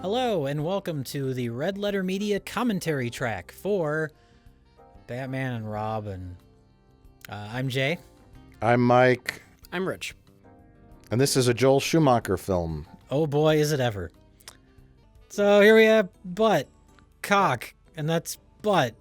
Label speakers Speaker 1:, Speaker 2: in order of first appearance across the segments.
Speaker 1: Hello, and welcome to the Red Letter Media commentary track for Batman and Robin. I'm Jay.
Speaker 2: I'm Mike.
Speaker 3: I'm Rich.
Speaker 2: And this is a Joel Schumacher film.
Speaker 1: Oh boy, is it ever. So here we have butt, cock, and that's butt,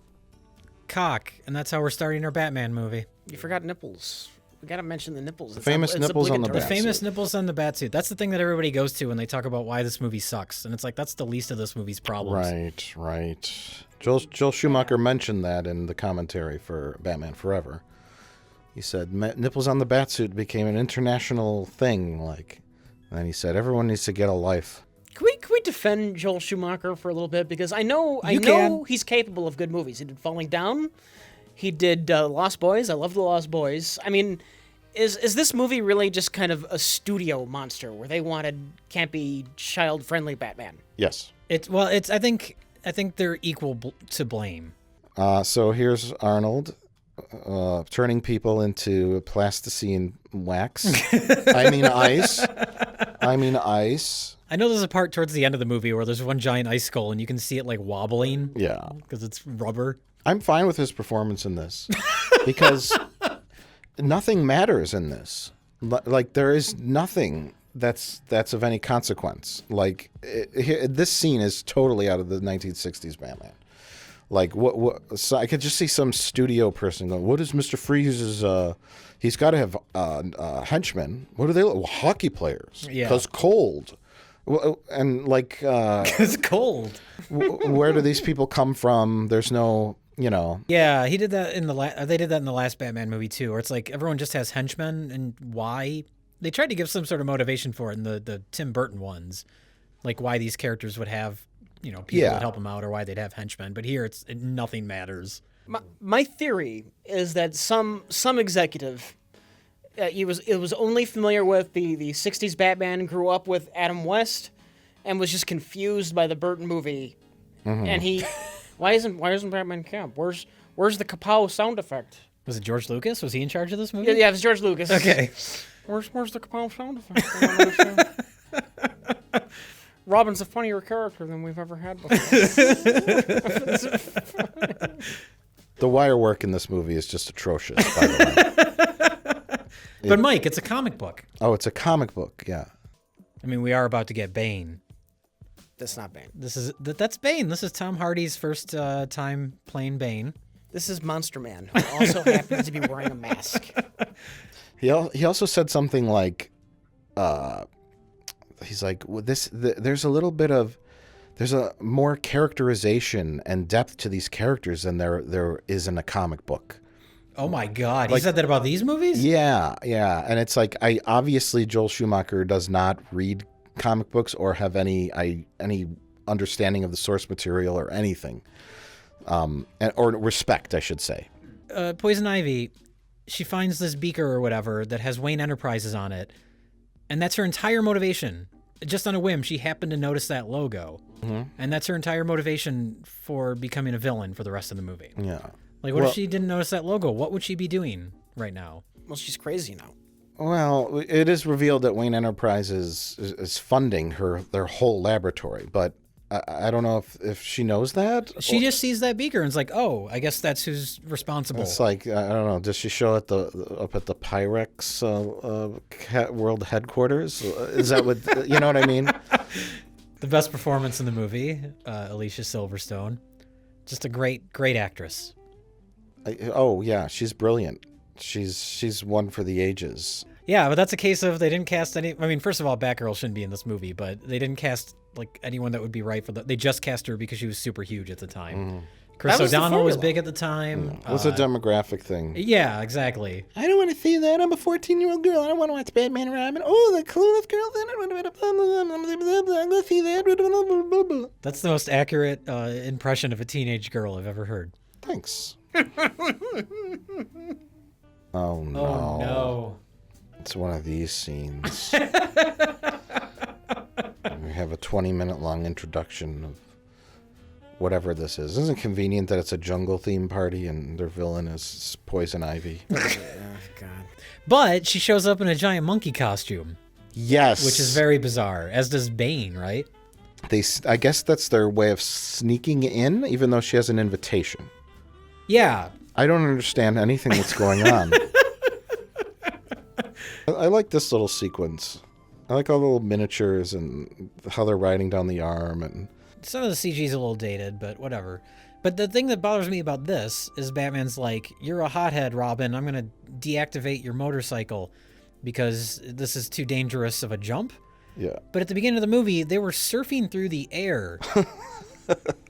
Speaker 1: cock, and that's how we're starting our Batman movie.
Speaker 3: You forgot nipples. We gotta mention the nipples.
Speaker 2: The famous nipples on the
Speaker 1: The
Speaker 2: bat
Speaker 1: famous
Speaker 2: suit.
Speaker 1: nipples on the batsuit. That's the thing that everybody goes to when they talk about why this movie sucks. And it's like, that's the least of this movie's problems.
Speaker 2: Right. Joel Schumacher mentioned that in the commentary for Batman Forever. He said, nipples on the batsuit became an international thing, and then he said, everyone needs to get a life.
Speaker 3: Can we defend Joel Schumacher for a little bit? Because I know he's capable of good movies. He did Falling Down. He did Lost Boys. I love the Lost Boys. I mean, is this movie really just kind of a studio monster where they wanted campy, child-friendly Batman?
Speaker 2: Yes.
Speaker 1: I think they're equal to blame.
Speaker 2: So here's Arnold turning people into plasticine wax. I mean ice.
Speaker 1: I know there's a part towards the end of the movie where there's one giant ice skull and you can see it like wobbling.
Speaker 2: Yeah.
Speaker 1: Because it's rubber.
Speaker 2: I'm fine with his performance in this because nothing matters in this. Like there is nothing that's of any consequence. This scene is totally out of the 1960s Batman. So I could just see some studio person going, "What is Mr. Freeze's? He's got to have henchmen. What are they? Well, hockey players.
Speaker 1: Yeah.
Speaker 2: Because cold. Well, and
Speaker 1: It's cold.
Speaker 2: Where do these people come from? There's no."
Speaker 1: Yeah, he did that in they did that in the last Batman movie too, where it's like everyone just has henchmen, and why? They tried to give some sort of motivation for it in the Tim Burton ones, like why these characters would have, people that help them out, or why they'd have henchmen. But here, nothing matters.
Speaker 3: My theory is that some executive, it was only familiar with the 60s Batman, grew up with Adam West, and was just confused by the Burton movie, and he. Why isn't Batman camp? Where's the kapow sound effect?
Speaker 1: Was it George Lucas? Was he in charge of this movie?
Speaker 3: Yeah, it was George Lucas.
Speaker 1: Okay.
Speaker 3: Where's the kapow sound effect? I don't understand. Robin's a funnier character than we've ever had before.
Speaker 2: The wire work in this movie is just atrocious, by the way.
Speaker 1: But Mike, it's a comic book.
Speaker 2: Oh, it's a comic book, yeah.
Speaker 1: I mean, we are about to get Bane.
Speaker 3: That's not Bane.
Speaker 1: That's Bane. This is Tom Hardy's first time playing Bane.
Speaker 3: This is Monster Man, who also happens to be wearing a mask.
Speaker 2: He also said something like, he's like, there's a more characterization and depth to these characters than there is in a comic book.
Speaker 1: Oh my God! He said that about these movies?
Speaker 2: Yeah, and it's like obviously Joel Schumacher does not read comic books or have any understanding of the source material or anything, or respect, I should say.
Speaker 1: Poison Ivy, she finds this beaker or whatever that has Wayne Enterprises on it, and that's her entire motivation. Just on a whim, she happened to notice that logo, and that's her entire motivation for becoming a villain for the rest of the movie.
Speaker 2: Yeah.
Speaker 1: Like, what if she didn't notice that logo? What would she be doing right now?
Speaker 3: Well, she's crazy now.
Speaker 2: Well, it is revealed that Wayne Enterprises is funding their whole laboratory, but I don't know if she knows that.
Speaker 1: She just sees that beaker and is like, "Oh, I guess that's who's responsible."
Speaker 2: It's like, I don't know. Does she show up at the Pyrex world headquarters? Is that what you know what I mean?
Speaker 1: The best performance in the movie, Alicia Silverstone, just a great actress.
Speaker 2: Yeah, she's brilliant. She's one for the ages.
Speaker 1: Yeah, but that's a case of they didn't cast any. I mean, first of all, Batgirl shouldn't be in this movie, but they didn't cast like anyone that would be right for They just cast her because she was super huge at the time. Chris O'Donnell was big at the time.
Speaker 2: It was a demographic thing.
Speaker 1: Yeah, exactly.
Speaker 2: I don't want to see that. I'm a 14-year-old girl. I don't want to watch Batman and Robin. Oh, the clueless girls in it. I'm going to see that.
Speaker 1: That's the most accurate impression of a teenage girl I've ever heard.
Speaker 2: Thanks. Oh, no.
Speaker 1: Oh, no.
Speaker 2: It's one of these scenes. We have a 20-minute long introduction of whatever this is. Isn't it convenient that it's a jungle theme party and their villain is Poison Ivy?
Speaker 3: Oh, God.
Speaker 1: But she shows up in a giant monkey costume.
Speaker 2: Yes.
Speaker 1: Which is very bizarre, as does Bane, right?
Speaker 2: I guess that's their way of sneaking in, even though she has an invitation.
Speaker 1: Yeah.
Speaker 2: I don't understand anything that's going on. I like this little sequence. I like all the little miniatures and how they're riding down the arm. And
Speaker 1: Some of the CG's a little dated, but whatever. But the thing that bothers me about this is Batman's like, you're a hothead, Robin. I'm going to deactivate your motorcycle because this is too dangerous of a jump.
Speaker 2: yeah.
Speaker 1: But at the beginning of the movie, they were surfing through the air.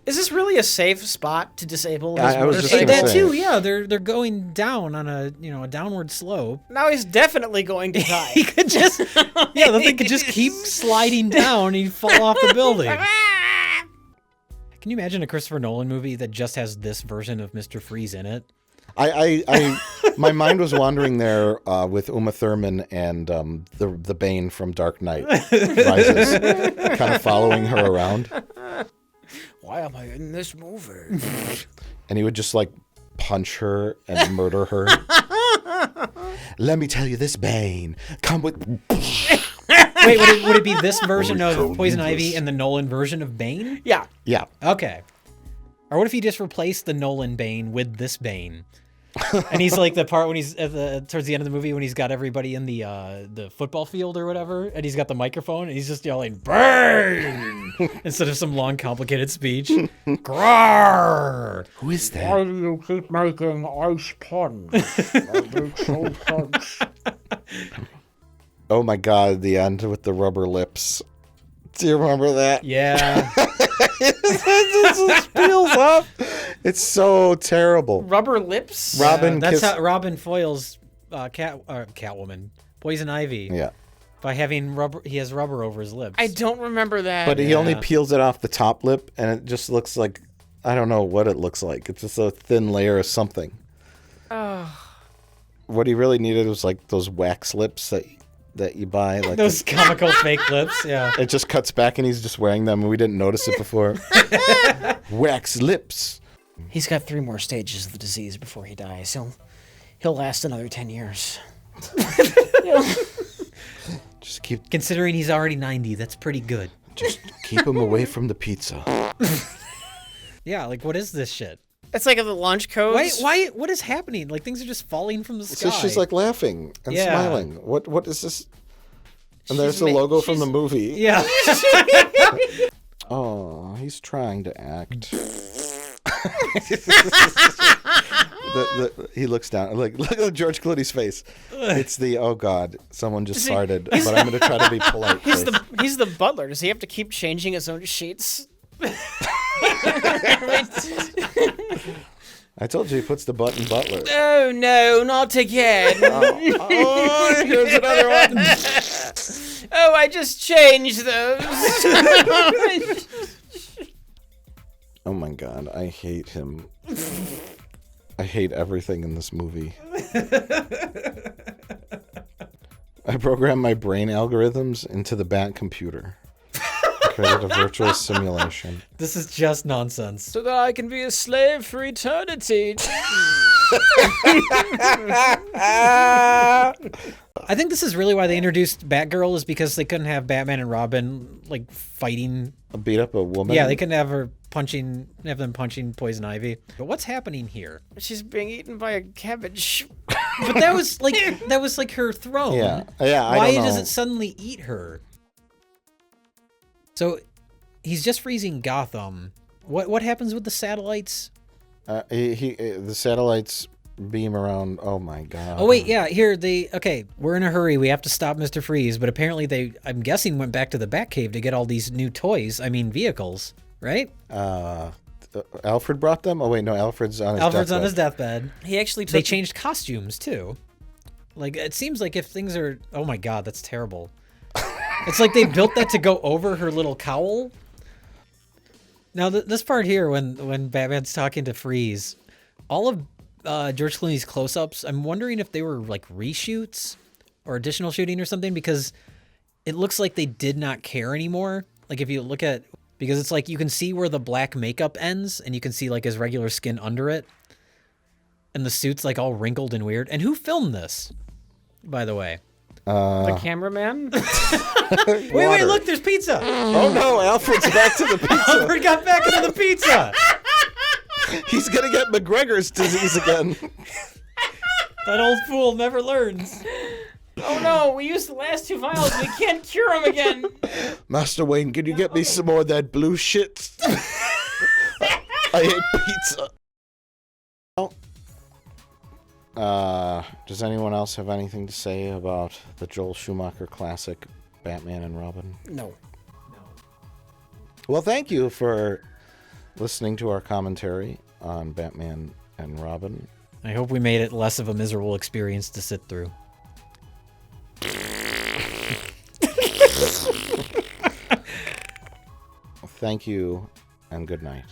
Speaker 3: Is this really a safe spot to disable his
Speaker 2: I was just
Speaker 3: motorcycle?
Speaker 2: gonna
Speaker 1: That
Speaker 2: say.
Speaker 1: too, yeah. They're going down on a downward slope.
Speaker 3: Now he's definitely going to die.
Speaker 1: He could just the thing could just keep sliding down and he'd fall off the building. Can you imagine a Christopher Nolan movie that just has this version of Mr. Freeze in it?
Speaker 2: My mind was wandering there with Uma Thurman and the Bane from Dark Knight Rises, kind of following her around.
Speaker 3: Why am I in this movie?
Speaker 2: And he would just like punch her and murder her. Let me tell you this, Bane. Come with.
Speaker 1: Wait, would it be this version of Poison Ivy and the Nolan version of Bane?
Speaker 3: Yeah.
Speaker 2: Yeah.
Speaker 1: Okay. Or what if you just replaced the Nolan Bane with this Bane? And he's like the part when he's towards the end of the movie when he's got everybody in the football field or whatever, and he's got the microphone and he's just yelling "Bane" instead of some long complicated speech. Grawr!
Speaker 2: Who is that?
Speaker 3: Why do you keep making ice puns?
Speaker 2: Oh my God! The end with the rubber lips. Do you remember that?
Speaker 1: Yeah.
Speaker 2: It just peels up. It's so terrible.
Speaker 3: Rubber lips?
Speaker 2: Robin
Speaker 1: that's
Speaker 2: kiss-
Speaker 1: how Robin foils Catwoman, Poison Ivy.
Speaker 2: Yeah.
Speaker 1: By having rubber, he has rubber over his lips.
Speaker 3: I don't remember that.
Speaker 2: But he only
Speaker 1: Yeah.
Speaker 2: peels it off the top lip, and it just looks like, I don't know what it looks like. It's just a thin layer of something. What he really needed was like those wax lips that you buy. Like
Speaker 1: Those comical fake lips, yeah.
Speaker 2: it just cuts back, and he's just wearing them, and we didn't notice it before. Wax lips.
Speaker 3: He's got 3 more stages of the disease before he dies. He'll last another 10 years.
Speaker 2: Just keep
Speaker 1: Considering he's already 90, that's pretty good.
Speaker 2: him away from the pizza.
Speaker 1: Yeah, like what is this shit?
Speaker 3: It's like the launch codes.
Speaker 1: What is happening? Like things are just falling from the sky.
Speaker 2: So she's like laughing and
Speaker 1: Yeah.
Speaker 2: smiling. What is this? And there's
Speaker 3: She's
Speaker 2: the
Speaker 3: ma-
Speaker 2: logo from
Speaker 3: she's-
Speaker 2: the movie.
Speaker 1: Yeah.
Speaker 2: Oh, he's trying to act. He looks down. Look at George Clooney's face. It's the oh god, someone just farted. But I'm going to try to be polite.
Speaker 3: He's
Speaker 2: face.
Speaker 3: he's the butler. Does he have to keep changing his own sheets?
Speaker 2: I told you he puts the button butler.
Speaker 3: Oh no, not again.
Speaker 2: Oh, here's another one.
Speaker 3: Oh, I just changed those.
Speaker 2: Oh my god, I hate him. I hate everything in this movie. I programmed my brain algorithms into the Bat computer. Created a virtual simulation.
Speaker 1: This is just nonsense.
Speaker 3: So that I can be a slave for eternity.
Speaker 1: I think this is really why they introduced Batgirl is because they couldn't have Batman and Robin like fighting.
Speaker 2: Beat up a woman.
Speaker 1: Yeah, they couldn't have them punching Poison Ivy. But what's happening here?
Speaker 3: She's being eaten by a cabbage.
Speaker 1: But that was like her throne.
Speaker 2: Yeah. I
Speaker 1: Why
Speaker 2: don't know.
Speaker 1: does it suddenly eat her? So he's just freezing Gotham. What happens with the satellites?
Speaker 2: The satellites beam around. Oh my god.
Speaker 1: Oh wait, yeah, we're in a hurry. We have to stop Mr. Freeze, but apparently I'm guessing went back to the Batcave to get all these new vehicles, right?
Speaker 2: Alfred brought them? Oh wait, no, Alfred's on his
Speaker 1: deathbed.
Speaker 3: He actually took
Speaker 1: They changed costumes too. Like it seems like if things are oh my god, that's terrible. It's like they built that to go over her little cowl. Now this part here when Batman's talking to Freeze, all of George Clooney's close-ups, I'm wondering if they were like reshoots or additional shooting or something because it looks like they did not care anymore. Like if you look at because it's like you can see where the black makeup ends and you can see like his regular skin under it. And the suit's like all wrinkled and weird. And who filmed this, by the way?
Speaker 3: The cameraman?
Speaker 1: Wait, look, there's pizza.
Speaker 2: Oh no, Alfred's back to the pizza.
Speaker 1: Alfred got back into the pizza.
Speaker 2: He's gonna get McGregor's disease again.
Speaker 1: That old fool never learns.
Speaker 3: Oh no, we used the last 2 vials. We can't cure him again.
Speaker 2: Master Wayne, can you get me some more of that blue shit? I hate pizza. Does anyone else have anything to say about the Joel Schumacher classic, Batman and Robin?
Speaker 3: No.
Speaker 2: Well, thank you for listening to our commentary on Batman and Robin.
Speaker 1: I hope we made it less of a miserable experience to sit through.
Speaker 2: Thank you, and good night.